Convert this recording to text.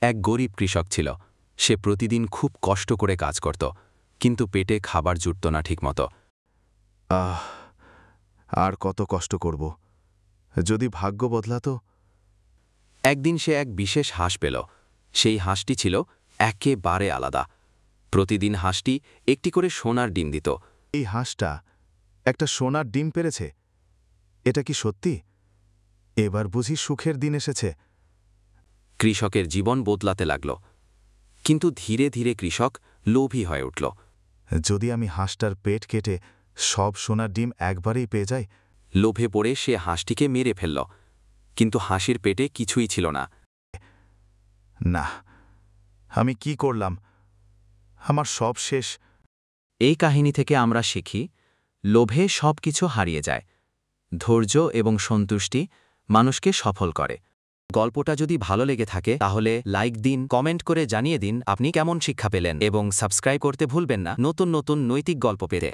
এক গরিব কৃষক ছিল। সে প্রতিদিন খুব কষ্ট করে কাজ করত, কিন্তু পেটে খাবার জুটত না ঠিকমতো। আহ আর কত কষ্ট করব, যদি ভাগ্য বদলাতো। একদিন সে এক বিশেষ হাঁস পেল। সেই হাঁসটি ছিল একেবারে আলাদা। প্রতিদিন হাঁসটি একটি করে সোনার ডিম দিত। এই হাঁসটা একটা সোনার ডিম পেড়েছে, এটা কি সত্যি? এবার বুঝি সুখের দিন এসেছে। কৃষকের জীবন বদলাতে লাগল, কিন্তু ধীরে ধীরে কৃষক লোভী হয়ে উঠল। যদি আমি হাঁসটার পেট কেটে সব সোনার ডিম একবারেই পেয়ে যাই। লোভে পড়ে সে হাঁসটিকে মেরে ফেলল, কিন্তু হাঁসির পেটে কিছুই ছিল না। না, আমি কি করলাম? আমার সব শেষ। এই কাহিনী থেকে আমরা শিখি, লোভে সবকিছু হারিয়ে যায়। ধৈর্য এবং সন্তুষ্টি মানুষকে সফল করে। গল্পটা যদি ভালো লেগে থাকে তাহলে লাইক দিন, কমেন্ট করে জানিয়ে দিন আপনি কেমন শিক্ষা পেলেন, এবং সাবস্ক্রাইব করতে ভুলবেন না নতুন নতুন নৈতিক গল্প পেতে।